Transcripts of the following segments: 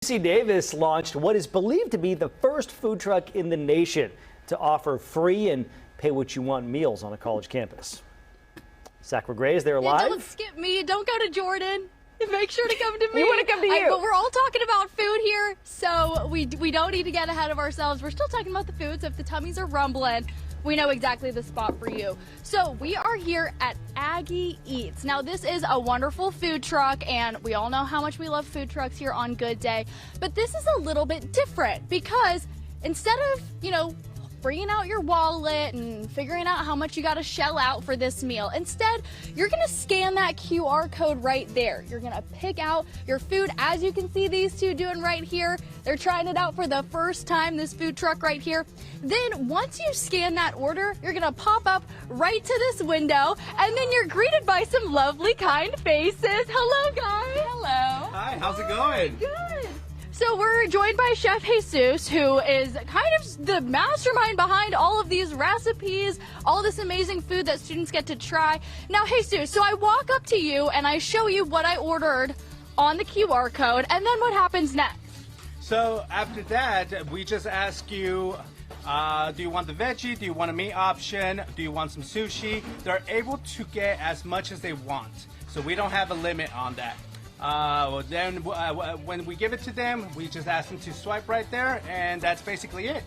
UC Davis launched what is believed to be the first food truck in the nation to offer free and pay what you want meals on a college campus. Sakura Gray is there live. Don't skip me. Don't go to Jordan. Make sure to come to me. We want to come to you. But we're all talking about food here, so we don't need to get ahead of ourselves. We're still talking about the food, so if the tummies are rumbling, we know exactly the spot for you. So we are here at Aggie Eats. Now this is a wonderful food truck, and we all know how much we love food trucks here on Good Day. But this is a little bit different because instead of, bringing out your wallet and figuring out how much you got to shell out for this meal. Instead, you're going to scan that QR code right there. You're going to pick out your food, as you can see these two doing right here. They're trying it out for the first time, this food truck right here. Then once you scan that order, you're going to pop up right to this window, and then you're greeted by some lovely, kind faces. Hello, guys. Hello. Hi, how's it going? Good. So we're joined by Chef Jesus, who is kind of the mastermind behind all of these recipes, all this amazing food that students get to try. Now, Jesus, so I walk up to you and I show you what I ordered on the QR code, and then what happens next? So after that, we just ask you, do you want the veggie? Do you want a meat option? Do you want some sushi? They're able to get as much as they want. So we don't have a limit on that. When we give it to them, we just ask them to swipe right there, and that's basically it.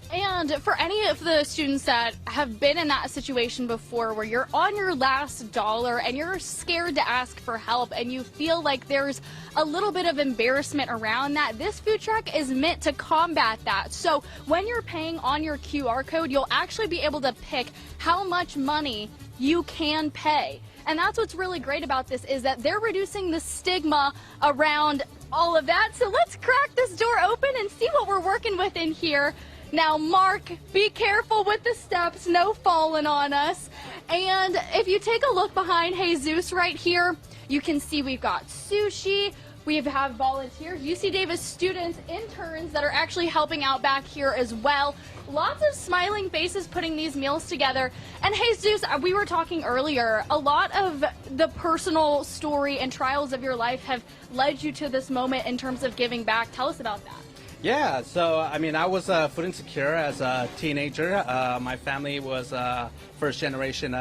And for any of the students that have been in that situation before where you're on your last dollar and you're scared to ask for help and you feel like there's a little bit of embarrassment around that, this food truck is meant to combat that. So when you're paying on your QR code, you'll actually be able to pick how much money you can pay. And that's what's really great about this, is that they're reducing the stigma around all of that. So let's crack this door open and see what we're working with in here. Now, Mark, be careful with the steps, no falling on us. And if you take a look behind Jesus right here, you can see we've got sushi. We have volunteers, UC Davis students, interns that are actually helping out back here as well. Lots of smiling faces putting these meals together. And Jesus, we were talking earlier, a lot of the personal story and trials of your life have led you to this moment in terms of giving back. Tell us about that. Yeah, so I was food insecure as a teenager. My family was first generation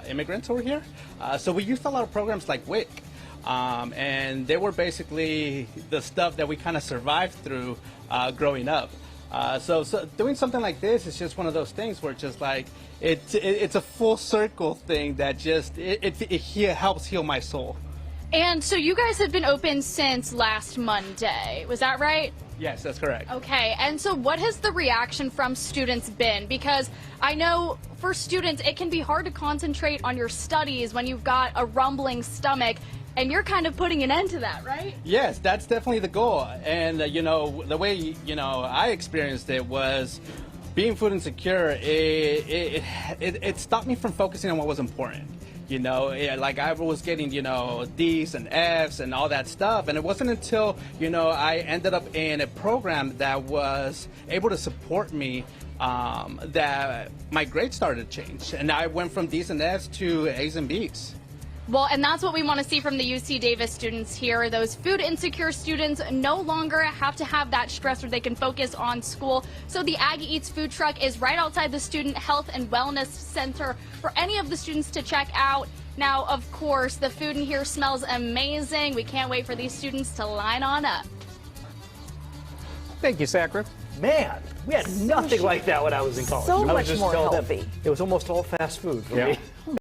immigrants over here. So we used a lot of programs like WIC. And they were basically the stuff that we kind of survived through growing up. So doing something like this is just one of those things where just like it's a full circle thing that just it helps heal my soul. And so you guys have been open since last Monday, was that right? Yes, that's correct. Okay, and so what has the reaction from students been? Because I know for students it can be hard to concentrate on your studies when you've got a rumbling stomach. And you're kind of putting an end to that, right? Yes, that's definitely the goal. And, the way, I experienced it was being food insecure, it stopped me from focusing on what was important. Like I was getting, D's and F's and all that stuff. And it wasn't until, I ended up in a program that was able to support me that my grades started to change. And I went from D's and F's to A's and B's. Well, and that's what we want to see from the UC Davis students here. Those food insecure students no longer have to have that stress where they can focus on school. So the Aggie Eats food truck is right outside the Student Health and Wellness Center for any of the students to check out. Now, of course, the food in here smells amazing. We can't wait for these students to line on up. Thank you, Sakura. Man, we had nothing like that when I was in college. So I was much just more told that healthy. It was almost all fast food for me.